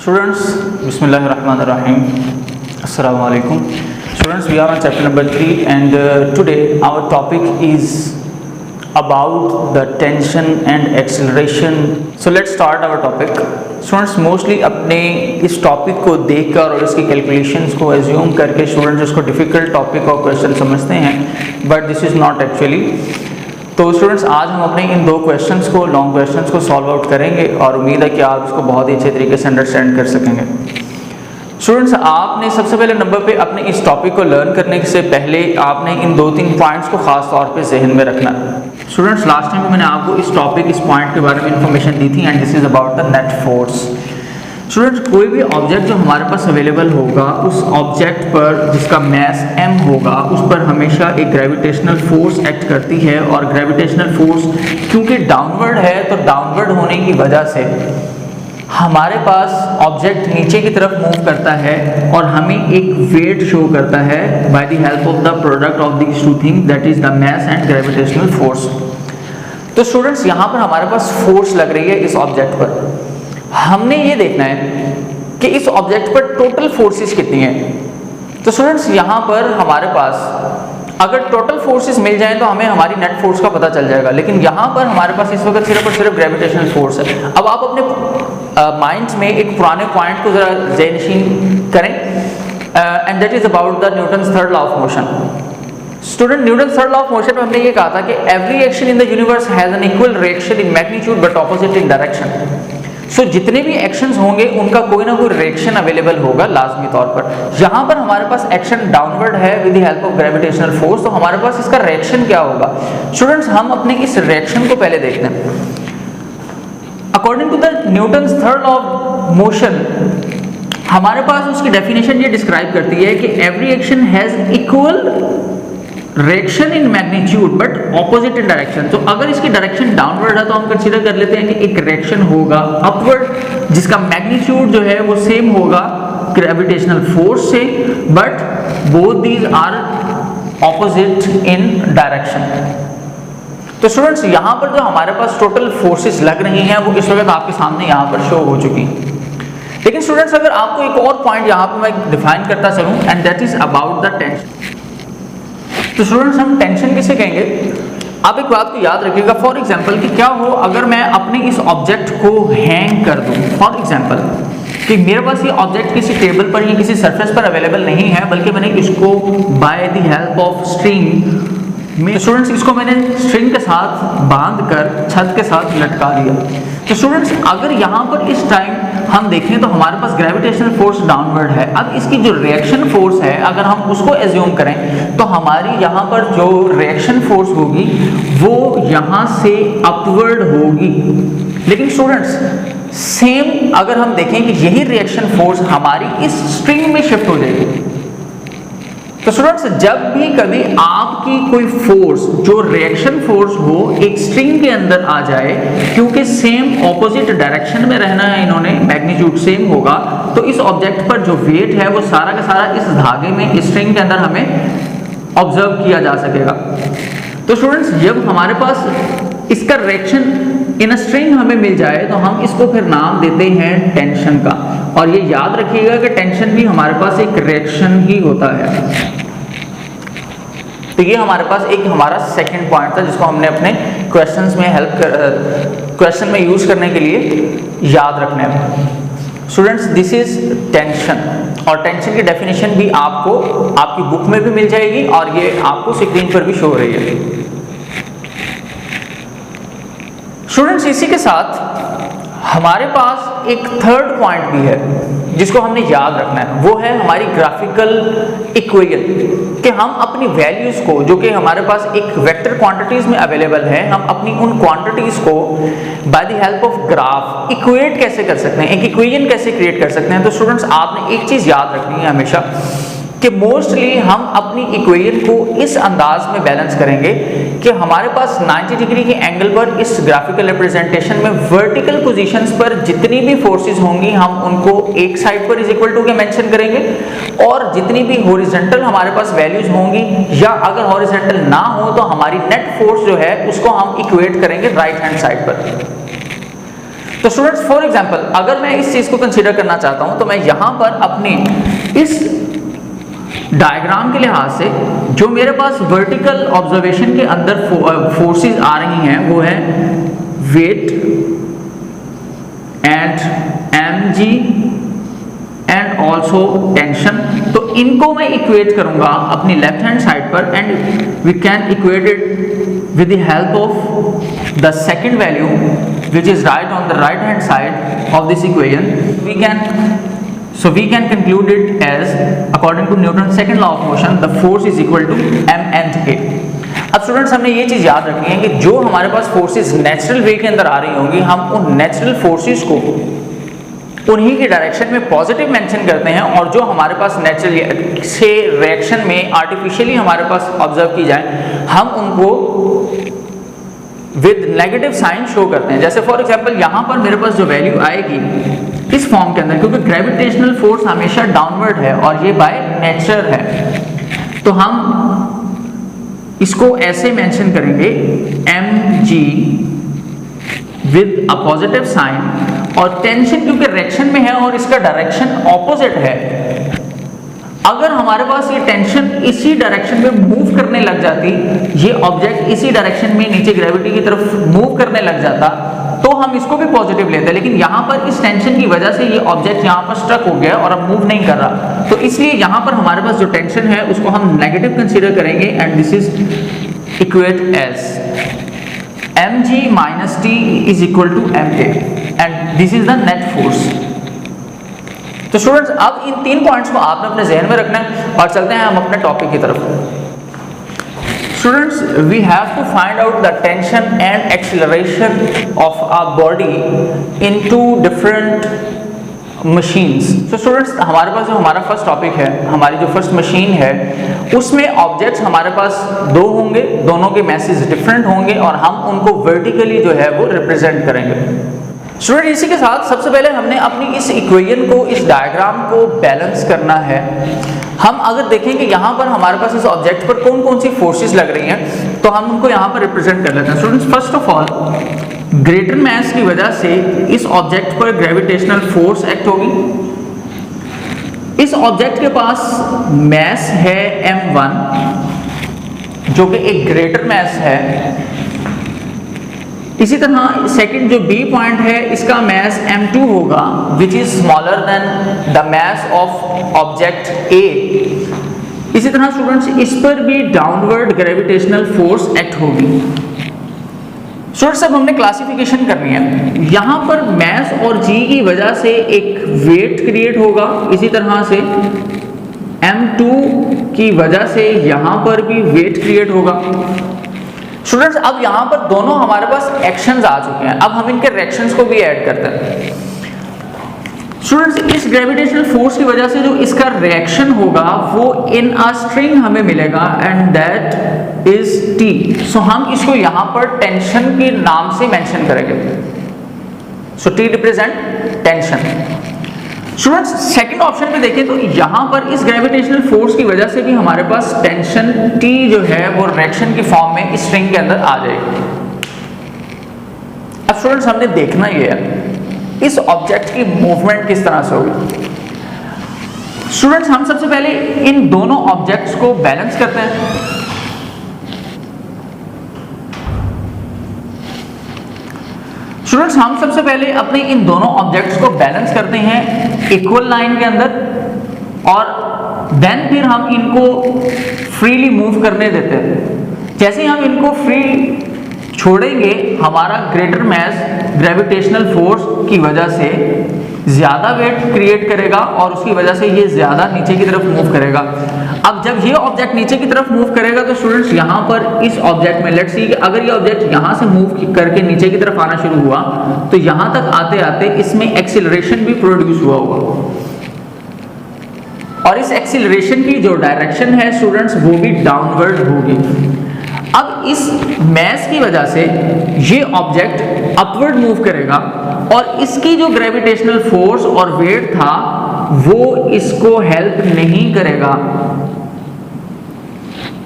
Students, Bismillahirrahmanirrahim. Assalamu alaikum. Students, we are on chapter number 3 and today our topic is about the tension and acceleration. So let's start our topic. Students, mostly अपने इस topic को देखकर और इसकी calculations को assume करके students उसको difficult topic और क्वेश्चन समझते हैं, but this is not actually. तो स्टूडेंट्स, आज हम अपने इन दो क्वेश्चंस को, लॉन्ग क्वेश्चंस को सॉल्व आउट करेंगे और उम्मीद है कि आप इसको बहुत ही अच्छे तरीके से अंडरस्टैंड कर सकेंगे। स्टूडेंट्स, आपने सबसे पहले नंबर पे अपने इस टॉपिक को लर्न करने से पहले आपने इन 2-3 पॉइंट्स को खास तौर पे जहन में रखना है। स्टूडेंट्स, लास्ट टाइम मैंने आपको इस टॉपिक, इस पॉइंट के बारे में इंफॉर्मेशन दी थी and this is about the net force. Students, कोई भी ऑब्जेक्ट जो हमारे पास अवेलेबल होगा, उस ऑब्जेक्ट पर जिसका मास m होगा, उस पर हमेशा एक ग्रेविटेशनल फोर्स एक्ट करती है और ग्रेविटेशनल फोर्स क्योंकि डाउनवर्ड है तो डाउनवर्ड होने की वजह से हमारे पास ऑब्जेक्ट नीचे की तरफ मूव करता है और हमें एक वेट शो करता है by the help of the product of these two things, that is the mass and gravitational force. तो स्टूडेंट्स, यहाँ पर हमारे पास फोर्स लग रही है इस ऑब्जेक्ट पर। हमने ये देखना है कि इस ऑब्जेक्ट पर टोटल फोर्सेस कितनी हैं। तो स्टूडेंट्स, यहाँ पर हमारे पास अगर टोटल फोर्सेस मिल जाएं तो हमें हमारी नेट फोर्स का पता चल जाएगा, लेकिन यहाँ पर हमारे पास इस वक्त सिर्फ और सिर्फ ग्रेविटेशनल फोर्स है। अब आप अपने माइंड्स में एक पुराने पॉइंट को जरा ज़हनशीन करें and that is about the Newton's third law of motion. Student, Newton's third law of motion में हमने ये कहा था कि every action in the universe has an equal reaction in magnitude but opposite in direction. So जितने भी actions होंगे उनका कोई ना कोई रिएक्शन अवेलेबल होगा लाजमी तौर पर। यहाँ पर हमारे पास एक्शन डाउनवर्ड है with the help of gravitational force, तो हमारे पास इसका रिएक्शन क्या होगा। स्टूडेंट्स, हम अपने इस रिएक्शन को पहले देखते हैं। According to the Newton's third law of motion, हमारे पास उसकी डेफिनेशन ये डिस्क्राइब करती है कि every action has equal reaction in magnitude but opposite in direction. तो अगर इसकी डायरेक्शन डाउनवर्ड है तो हम कंसीडर कर लेते हैं कि एक रिएक्शन होगा अपवर्ड जिसका मैग्नीट्यूड जो है वो सेम होगा ग्रेविटेशनल फोर्स से, but both these are opposite in direction. तो स्टूडेंट्स, यहाँ पर जो हमारे पास टोटल फोर्सेस लग रही हैं वो इस वक्त आपके सामने यहाँ पर शो हो चुकी हैं। लेकिन स्टूडेंट्स, अगर आपको एक और पॉइंट यहाँ पर मैं डिफाइन करता चलूँ and that is about the tension. तो स्टूडेंट्स, हम टेंशन किसे कहेंगे? आप एक बात को याद रखिएगा। फॉर एग्जांपल कि क्या हो अगर मैं अपने इस ऑब्जेक्ट को हैंग कर दूं। फॉर एग्जांपल कि मेरे पास ये ऑब्जेक्ट किसी टेबल पर या किसी सरफेस पर अवेलेबल नहीं है, बल्कि मैंने इसको by the help of string में, स्टूडेंट्स, इसको मैंने स्ट्रिंग के साथ बांध कर छत के साथ लटका दिया। तो स्टूडेंट्स, अगर यहाँ पर इस टाइम हम देखें तो हमारे पास ग्रेविटेशनल फोर्स डाउनवर्ड है। अब इसकी जो रिएक्शन फोर्स है अगर हम उसको एज्यूम करें तो हमारी यहाँ पर जो रिएक्शन फोर्स होगी वो यहाँ से अपवर्ड होगी। लेकिन स्टूडेंट्स, सेम अगर हम देखें कि यही रिएक्शन फोर्स हमारी इस स्ट्रिंग में शिफ्ट हो जाएगी। तो स्टूडेंट्स, जब भी कभी आपकी कोई फोर्स जो रिएक्शन फोर्स हो एक स्ट्रिंग के अंदर आ जाए, क्योंकि सेम ऑपोजिट डायरेक्शन में रहना है इन्होंने, मैग्नीट्यूड सेम होगा, तो इस ऑब्जेक्ट पर जो वेट है वो सारा का सारा इस धागे में, इस स्ट्रिंग के अंदर हमें ऑब्जर्व किया जा सकेगा। तो स्टूडेंट्स, जब हमारे पास इसका रिएक्शन इन स्ट्रिंग हमें मिल जाए तो हम इसको फिर नाम देते हैं टेंशन का। और ये याद रखिएगा कि टेंशन भी हमारे पास एक रिएक्शन ही होता है। तो ये हमारे पास एक हमारा सेकंड पॉइंट था जिसको हमने अपने क्वेश्चंस में क्वेश्चन में यूज करने के लिए याद रखना है। स्टूडेंट्स, दिस इज टेंशन और टेंशन की डेफिनेशन भी आपको आपकी बुक में भी मिल जाएगी और ये आपको स्क्रीन पर भी शो हो रही है। स्टूडेंट्स, इसी के साथ हमारे पास एक थर्ड पॉइंट भी है जिसको हमने याद रखना है, वो है हमारी ग्राफिकल इक्वेशन। कि हम अपनी वैल्यूज को जो कि हमारे पास एक वेक्टर क्वांटिटीज में अवेलेबल है, हम अपनी उन क्वांटिटीज को by the help of graph equate कैसे कर सकते हैं, एक इक्वेशन कैसे क्रिएट कर सकते हैं। तो स्टूडेंट्स, आपने एक चीज याद रखनी है हमेशा कि मोस्टली हम अपनी इक्वेशन को इस अंदाज में बैलेंस करेंगे कि हमारे पास 90 डिग्री के एंगल पर इस ग्राफिकल रिप्रेजेंटेशन में वर्टिकल पोजीशंस पर जितनी भी फोर्सेस होंगी हम उनको एक साइड पर इज इक्वल टू के मेंशन करेंगे, और जितनी भी हॉरिजॉन्टल हमारे पास वैल्यूज होंगी या अगर हॉरिजॉन्टल ना हो तो हमारी नेट फोर्स जो है उसको हम इक्वेट करेंगे राइट हैंड साइड पर। तो स्टूडेंट्स फॉर एग्जांपल अगर मैं इस चीज को कंसीडर करना चाहता हूं तो मैं यहां पर अपने इस डायग्राम के लिहाज से जो मेरे पास वर्टिकल ऑब्जर्वेशन के अंदर फोर्सेस आ रही हैं वो है weight and mg and also tension, तो इनको मैं इक्वेट करूंगा अपनी लेफ्ट हैंड साइड पर and we can equate it with the help of the second value which is right on the right hand side of this equation. We can conclude it as according to Newton's second law of motion the force is equal to m and a. अब students हमने ये चीज याद रखनी है कि जो हमारे पास फोर्सेस नेचुरल वे के अंदर आ रही होंगी हम उन नेचुरल फोर्सेस को उन्हीं की डायरेक्शन में पॉजिटिव मेंशन करते हैं, और जो हमारे पास नेचुरल से रिएक्शन में आर्टिफिशियली हमारे पास ऑब्जर्व की जाए हम उनको विद नेगेटिव साइन शो करते हैं। जैसे फॉर एग्जांपल यहाँ पर मेरे पास जो वैल्यू आएगी इस फॉर्म के अंदर, क्योंकि ग्रेविटेशनल फोर्स हमेशा डाउनवर्ड है और ये बाय नेचर है, तो हम इसको ऐसे मेंशन करेंगे mg with a positive sign, और टेंशन क्योंकि रिएक्शन में है और इसका डायरेक्शन ऑपोजिट है, अगर हमारे पास ये टेंशन इसी डायरेक्शन में मूव करने लग जाती, ये ऑब्जेक्ट इसी डायरेक्शन में नीचे ग्रेविटी की तरफ मूव करने लग जाता, तो हम इसको भी पॉजिटिव लेते हैं। लेकिन यहाँ पर इस टेंशन की वजह से ये ऑब्जेक्ट यहाँ पर स्टक हो गया और अब मूव नहीं कर रहा, तो इसलिए यहाँ पर हमारे पास जो टेंशन है उसको हम नेगेटिव कंसीडर करेंगे and this is equate as mg minus t is equal to ma and this is the net force। तो स्टूडेंट्स अब इन तीन पॉइंट्स को आपने अपने जहन में रखना है और चलते हैं हम अपने टॉपिक की तरफ। Students we have to find out the tension and acceleration of a body in two different machines. तो स्टूडेंट्स हमारे पास जो हमारा फर्स्ट टॉपिक है, हमारी जो फर्स्ट मशीन है, उसमें ऑब्जेक्ट्स हमारे पास दो होंगे, दोनों के मैसेज डिफरेंट होंगे और हम उनको वर्टिकली जो है वो रिप्रेजेंट करेंगे। स्टूडेंट इसी के साथ सबसे पहले हमने अपनी इस इक्वेशन को, इस डायग्राम को बैलेंस करना है। हम अगर देखें कि यहाँ पर हमारे पास इस ऑब्जेक्ट पर कौन कौन सी फोर्सेस लग रही हैं तो हम उनको यहाँ पर रिप्रेजेंट कर लेते हैं। Students first of all greater mass की वजह से इस ऑब्जेक्ट पर ग्रेविटेशनल फोर्स एक्ट होगी। इस ऑब्जेक्ट के पास मास है m1 जो कि एक ग्रेटर मास है। इसी तरह सेकंड जो बी पॉइंट है इसका मास m2 होगा which is smaller than the mass of object a। इसी तरह स्टूडेंट्स इस पर भी डाउनवर्ड ग्रेविटेशनल फोर्स एक्ट होगी। स्टूडेंट्स अब हमने क्लासिफिकेशन करनी है। यहाँ पर मास और g की वजह से एक वेट क्रिएट होगा, इसी तरह से m2 की वजह से यहाँ पर भी वेट क्रिएट होगा। स्टूडेंट्स अब यहाँ पर दोनों हमारे पास एक्शंस आ चुके हैं, अब हम इनके रिएक्शंस को भी ऐड करते हैं। स्टूडेंट्स इस ग्रेविटेशनल फोर्स की वजह से जो इसका रिएक्शन होगा वो इन अ स्ट्रिंग हमें मिलेगा एंड दैट इज T। सो हम इसको यहाँ पर टेंशन के नाम से मेंशन करेंगे। सो T represent tension. Students second option पे देखें तो यहाँ पर इस ग्रेविटेशनल फोर्स की वजह से भी हमारे पास टेंशन T जो है वो रिएक्शन की फॉर्म में इस स्ट्रिंग के अंदर आ जाएगी। अब स्टूडेंट्स हमने देखना ये है इस ऑब्जेक्ट की मूवमेंट किस तरह से होगी। स्टूडेंट्स हम सबसे पहले इन दोनों ऑब्जेक्ट्स को बैलेंस करते हैं। स्टूडेंट्स हम सबसे पहले अपने इन दोनों ऑब्जेक्ट्स को बैलेंस करते हैं इक्वल लाइन के अंदर और देन फिर हम इनको फ्रीली मूव करने देते हैं। जैसे ही हम इनको फ्री छोड़ेंगे हमारा ग्रेटर मास ग्रेविटेशनल फोर्स की वजह से ज्यादा वेट क्रिएट करेगा और उसकी वजह से ये ज्यादा नीचे की तरफ मूव करेगा। अब जब ये ऑब्जेक्ट नीचे की तरफ मूव करेगा तो स्टूडेंट्स यहाँ पर इस ऑब्जेक्ट में लेट्स सी कि अगर ये ऑब्जेक्ट यहाँ से मूव करके नीचे की तरफ आना शुरू हुआ तो यहाँ तक आते आते इसमें एक्सीलरेशन भी प्रोड्यूस हुआ होगा और इस एक्सीलरेशन की जो डायरेक्शन है स्टूडेंट्स वो भी डाउनवर्ड होगी। अब इस मास की वजह से ये ऑब्जेक्ट अपवर्ड मूव करेगा और इसकी जो ग्रेविटेशनल फोर्स और वेट था वो इसको हेल्प नहीं करेगा।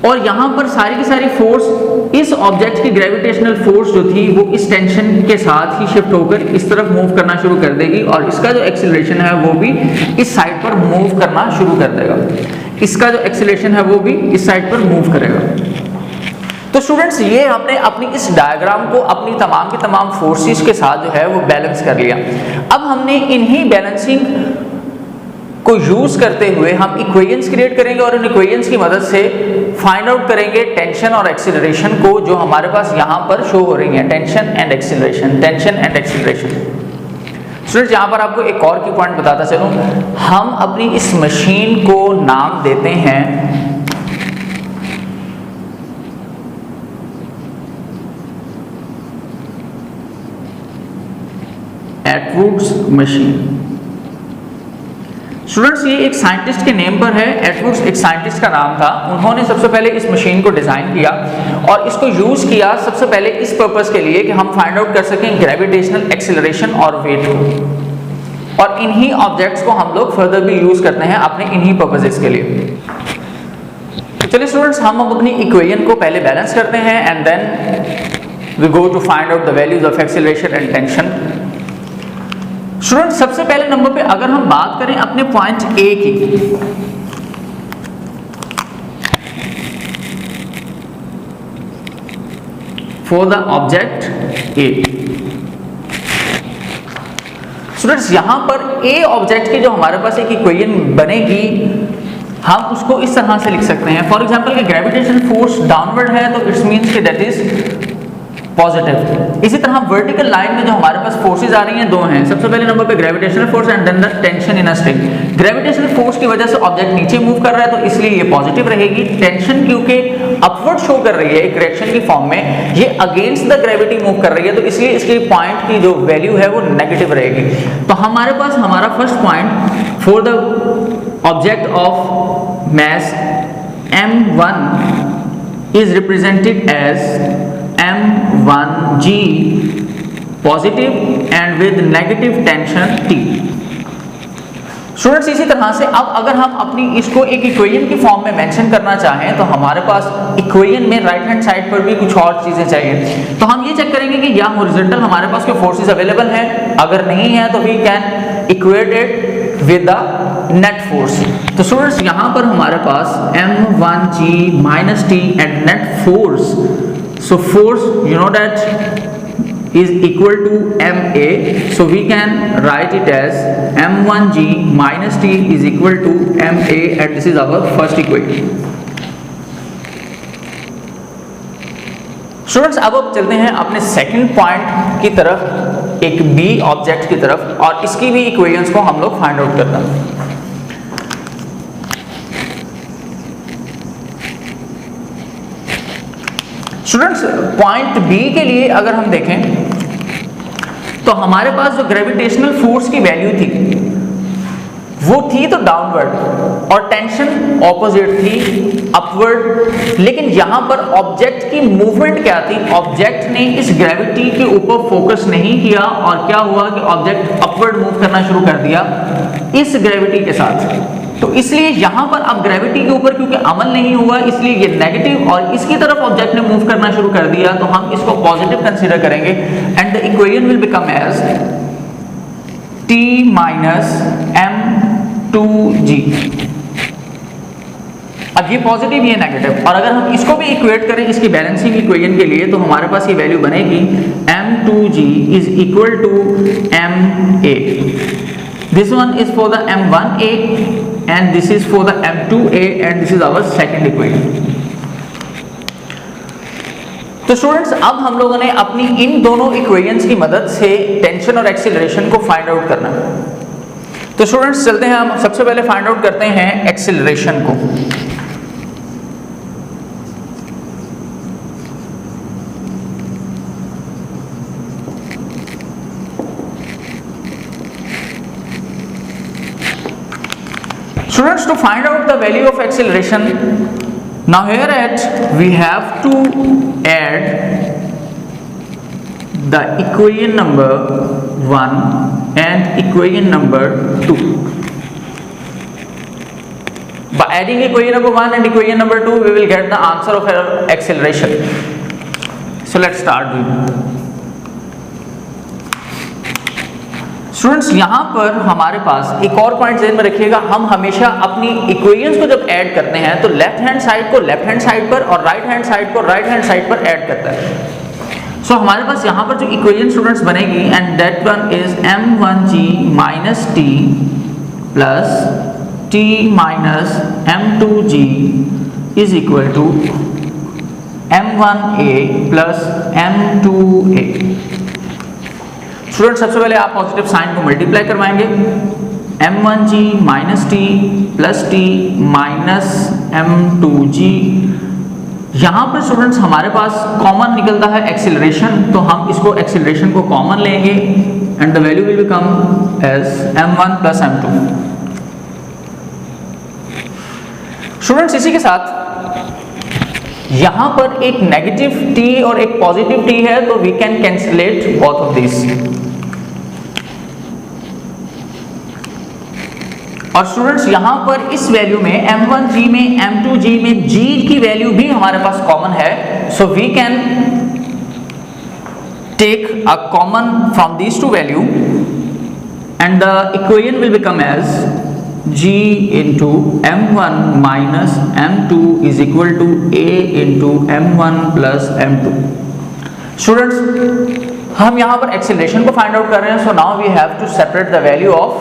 और यहाँ पर सारी की सारी फोर्स इस ऑब्जेक्ट की ग्रेविटेशनल फोर्स जो थी वो इस टेंशन के साथ ही शिफ्ट होकर इस तरफ मूव करना शुरू कर देगी और इसका जो एक्सीलरेशन है वो भी इस साइड पर मूव करना शुरू कर देगा। इसका जो एक्सीलरेशन है वो भी इस साइड पर मूव करेगा। तो स्टूडेंट्स ये हमने अपनी इस डायग्राम को अपनी तमाम की तमाम फोर्सेस के साथ जो है वो बैलेंस कर लिया। अब हमने इन्हीं बैलेंसिंग को यूज करते हुए हम इक्वेशंस क्रिएट करेंगे और उन इक्वेशंस की मदद से फाइंड आउट करेंगे टेंशन और एक्सीलरेशन को, जो हमारे पास यहाँ पर शो हो रही है, tension and acceleration, tension and acceleration. Students यहाँ पर आपको एक और की पॉइंट बताता चलूं, हम अपनी इस मशीन को नाम देते हैं एटवुड्स मशीन। स्टूडेंट्स ये एक साइंटिस्ट के नेम पर है, एटवुड्स एक साइंटिस्ट का नाम था। उन्होंने सबसे पहले इस मशीन को डिजाइन किया और इसको यूज किया सबसे पहले इस पर्पस के लिए कि हम फाइंड आउट कर सकें ग्रेविटेशनल एक्सीलरेशन और वेट को, और इन्हीं ऑब्जेक्ट्स को हम लोग फर्दर भी यूज करते हैं अपने इन्हीं पर्पसेस के लिए। तो चलिए स्टूडेंट्स हम अपनी इक्वेशन को पहले बैलेंस करते हैं and then we go to find out the values of acceleration and tension. Student सबसे पहले नंबर पे अगर हम बात करें अपने पॉइंट ए की, for the object A. Students यहां पर ए ऑब्जेक्ट की जो हमारे पास एक इक्वेशन बनेगी, हम उसको इस तरह से लिख सकते हैं। फॉर एग्जांपल कि ग्रेविटेशन फोर्स डाउनवर्ड है तो इट्स मींस कि दैट इज पॉजिटिव। इसी तरह वर्टिकल लाइन में जो हमारे पास फोर्सेस आ रही हैं दो हैं, सबसे पहले नंबर पे gravitational force and then the tension in a string. Gravitational force की वजह से ऑब्जेक्ट नीचे मूव कर रहा है तो इसलिए ये पॉजिटिव रहेगी। टेंशन क्योंकि अपवर्ड शो कर रही है एक रिएक्शन की फॉर्म में, ये अगेंस्ट द ग्रेविटी मूव कर रही है तो इसलिए इसकी पॉइंट की जो वैल्यू है वो नेगेटिव रहेगी। तो हमारे पास हमारा first point for the object of mass m1 is represented as m1g positive and with negative tension T। Students इसी तरह से अब अगर हम अपनी इसको एक इक्वेशन की फॉर्म में मेंशन करना चाहें तो हमारे पास इक्वेशन में राइट हैंड साइड पर भी कुछ और चीजें चाहिए। तो हम ये चेक करेंगे कि या हॉरिजॉन्टल हमारे पास कोई फोर्सेस अवेलेबल है, अगर नहीं है तो we can equate it with the net force. तो स्टूडेंट्स यहाँ पर हमारे पास m1g minus t and net force, so force you know that is equal to ma, so we can write it as m1g minus t is equal to ma and this is our first equation। Students अब चलते हैं अपने second point की तरफ, एक B object की तरफ, और इसकी भी इक्वेशंस को हम लोग फाइंड आउट करते हैं। स्टूडेंट्स पॉइंट बी के लिए अगर हम देखें तो हमारे पास जो ग्रेविटेशनल फोर्स की वैल्यू थी वो थी तो डाउनवर्ड और टेंशन ऑपोजिट थी अपवर्ड। लेकिन यहां पर ऑब्जेक्ट की मूवमेंट क्या थी, ऑब्जेक्ट ने इस ग्रेविटी के ऊपर फोकस नहीं किया और क्या हुआ कि ऑब्जेक्ट अपवर्ड मूव करना शुरू कर दिया इस ग्रेविटी के साथ। तो इसलिए यहां पर अब ग्रेविटी के ऊपर क्योंकि अमल नहीं हुआ इसलिए ये नेगेटिव और इसकी तरफ ऑब्जेक्ट ने मूव करना शुरू कर दिया, तो हम इसको पॉजिटिव कंसीडर करेंगे and the equation will become as t minus m2g। अब ये पॉजिटिव ये नेगेटिव, और अगर हम इसको भी इक्वेट करें इसकी बैलेंसिंग इक्वेशन के लिए तो हमारे पास ये वैल्यू बनेगी m2g is equal to ma। This one is for the m1a and this is for the m2a and this is our second equation। तो स्टूडेंट्स अब हम लोगों ने अपनी इन दोनों इक्वेशंस की मदद से टेंशन और एक्सीलरेशन को फाइंड आउट करना है। तो स्टूडेंट्स चलते हैं, हम सबसे पहले फाइंड आउट करते हैं एक्सीलरेशन को। Students, to find out the value of acceleration, now here at we have to add the equation number 1 and equation number 2। By adding equation number 1 and equation number 2, we will get the answer of our acceleration. So let's start doing. Students यहाँ पर हमारे पास एक और point ध्यान में रखिएगा, हम हमेशा अपनी इक्वेशंस को जब ऐड करते हैं तो लेफ्ट हैंड साइड को लेफ्ट हैंड साइड पर और राइट हैंड साइड को राइट हैंड साइड पर ऐड करता है। सो हमारे पास यहाँ पर जो इक्वेशन स्टूडेंट्स बनेगी, and that one is m1g minus T plus t minus m2g is equal to m1a plus m2a। Student सबसे पहले आप पॉजिटिव साइन को मल्टीप्लाई करवाएंगे, m1g minus T plus T minus m2g। यहाँ पर स्टूडेंट्स हमारे पास कॉमन निकलता है एक्सीलरेशन, तो हम इसको एक्सीलरेशन को कॉमन लेंगे and the value will become as m1 plus m2। Students इसी के साथ यहां पर एक नेगेटिव t और एक पॉजिटिव t है, तो we can cancel it both of this. और स्टूडेंट्स यहां पर इस वैल्यू में m1g में m2g में g की वैल्यू भी हमारे पास कॉमन है, so we can take a common from these two value and the equation will become as g into m1 minus m2 is equal to a into m1 plus m2। Students हम यहाँ पर acceleration को find out कर रहे हैं, so now we have to separate the value of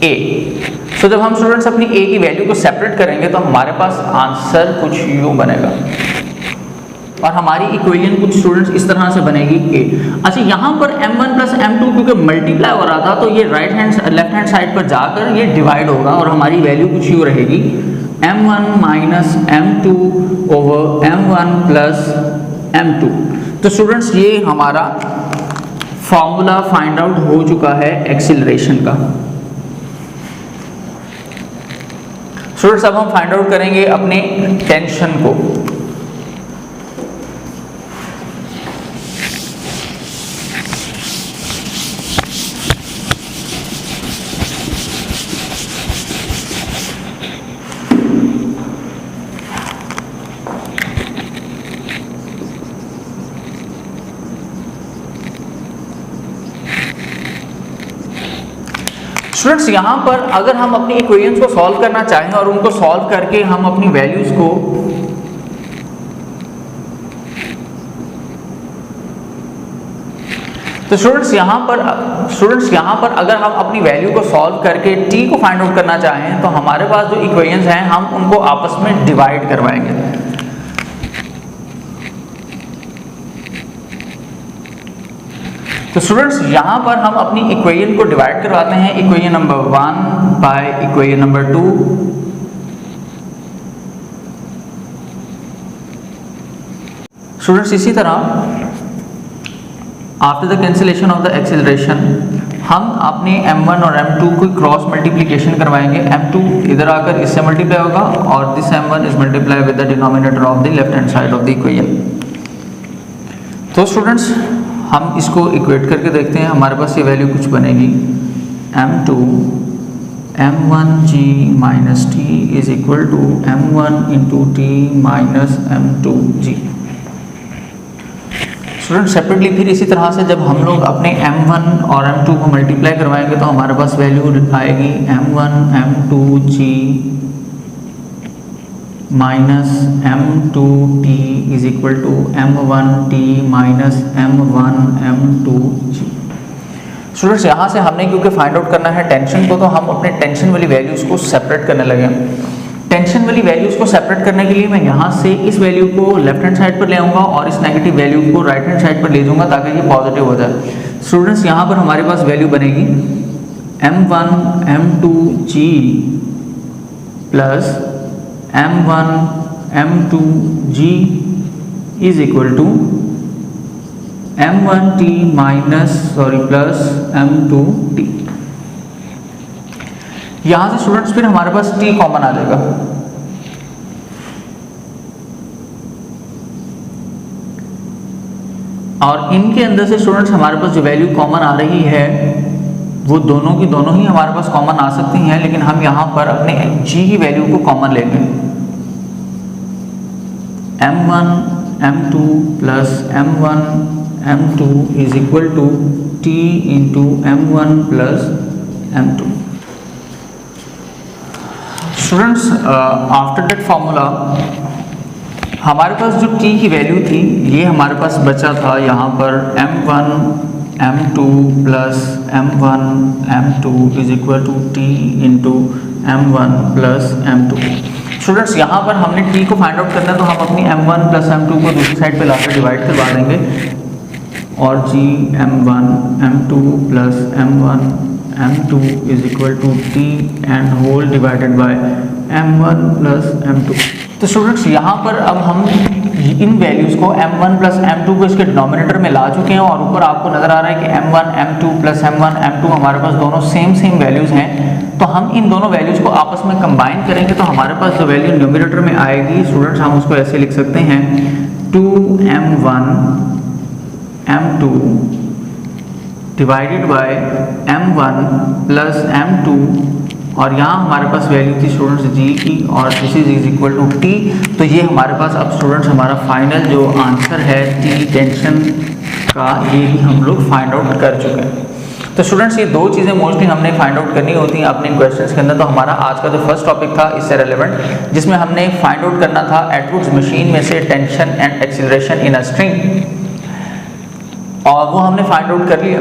a। सो जब हम स्टूडेंट्स अपनी a की वैल्यू को सेपरेट करेंगे तो हमारे पास आंसर कुछ यूं बनेगा और हमारी इक्वेशन कुछ स्टूडेंट्स इस तरह से बनेगी a। अच्छा यहाँ पर m1 प्लस m2 क्योंकि मल्टीप्लाई हो रहा था, तो ये लेफ्ट हैंड साइड पर जाकर ये डिवाइड होगा और हमारी वैल्यू कुछ यूँ रहेगी m1 minus m2 over m1 plus m2। तो स्टूडेंट्स ये हमारा फॉर्मूला फाइंड आउट हो चुका है एक्सीलरेशन का। स्टूडेंट्स अब हम फाइंड आउट करेंगे अपने टेंशन को। स्टूडेंट्स यहाँ पर अगर हम अपनी इक्वेशंस को सॉल्व करना चाहें और उनको सॉल्व करके हम अपनी वैल्यूज को तो स्टूडेंट्स यहाँ पर अगर हम अपनी वैल्यू को सॉल्व करके t को फाइंड आउट करना चाहें तो हमारे पास जो इक्वेशंस हैं हम उनको आपस में डिवाइड करवाएंगे। तो स्टूडेंट्स यहाँ पर हम अपनी इक्वेशन को डिवाइड करवाते हैं, equation number 1 by equation number 2। Students इसी तरह after the cancellation of the acceleration हम अपने m1 और m2 को क्रॉस मल्टीप्लिकेशन करवाएंगे। m2 इधर आकर इससे मल्टीप्लाई होगा और this m1 is multiply with the denominator of the left hand side of the equation. तो स्टूडेंट्स हम इसको इक्वेट करके देखते हैं, हमारे पास ये वैल्यू कुछ बनेगी m2 m1g minus t is equal to m1 into t minus m2g। Student separately फिर इसी तरह से जब हम लोग अपने m1 और m2 को मल्टीप्लाई करवाएंगे तो हमारे पास वैल्यू आएगी m1 m2g minus m2t is equal to m1t minus m1 m2g। Students यहाँ से हमने क्योंकि फाइंड आउट करना है टेंशन को, तो हम अपने टेंशन वाली वैल्यूज़ को सेपरेट करने लगे। टेंशन वाली वैल्यूज़ को सेपरेट करने के लिए मैं यहाँ से इस वैल्यू को लेफ्ट हैंड साइड पर ले आऊँगा और इस नेगेटिव वैल्यू को राइट हैंड साइड पर ले जाऊँगा ताकि ये पॉजिटिव हो जाए। स्टूडेंट्स यहाँ पर हमारे पास वैल्यू बनेगी m1 m2g plus m1 m2g is equal to m1t minus plus m2t। यहां से स्टूडेंट्स फिर हमारे पास t कॉमन आ जाएगा और इनके अंदर से स्टूडेंट्स हमारे पास जो वैल्यू कॉमन आ रही है वो दोनों की दोनों ही हमारे पास कॉमन आ सकती हैं, लेकिन हम यहाँ पर अपने g की वैल्यू को कॉमन लेंगे। m1 m2 plus m1 m2 is equal to t into m1 plus m2। Students, after that formula हमारे पास जो t की वैल्यू थी ये हमारे पास बचा था यहाँ पर m1 m2 plus m1 m2 is equal to t into m1 plus m2। Students, यहाँ पर हमने t को फाइंड आउट करना है, तो हम अपनी m1 प्लस m2 को दूसरी साइड पे लाकर डिवाइड करवा देंगे और g m1 m2 plus m1 m2 is equal to t and whole divided by m1 plus m2। तो स्टूडेंट्स, यहाँ पर अब हम इन वैल्यूज़ को m1 प्लस m2 को इसके डिनोमिनेटर में ला चुके हैं और ऊपर आपको नज़र आ रहा है कि m1 m2 plus m1 m2 हमारे पास दोनों सेम वैल्यूज़ हैं। तो हम इन दोनों वैल्यूज़ को आपस में कंबाइन करेंगे तो हमारे पास जो वैल्यू न्यूमरेटर में आएगी स्टूडेंट्स, हम उसको ऐसे लिख सकते हैं 2m1 m2 divided by m1 plus m2 और यहाँ हमारे पास वैल्यू थी स्टूडेंट्स g की और this is equal to t। तो ये हमारे पास अब स्टूडेंट्स हमारा फाइनल जो आंसर है t टेंशन का, ये भी हम लोग फाइंड आउट कर चुके हैं। तो स्टूडेंट्स, ये दो चीज़ें मोस्टली हमने फाइंड आउट करनी होती हैं अपने क्वेश्चंस के अंदर। तो हमारा आज का जो फर्स्ट टॉपिक था इससे रेलेवेंट, जिसमें हमने फाइंड आउट करना था एटवुड्स मशीन में से tension and acceleration in a string, और वो हमने फाइंड आउट कर लिया।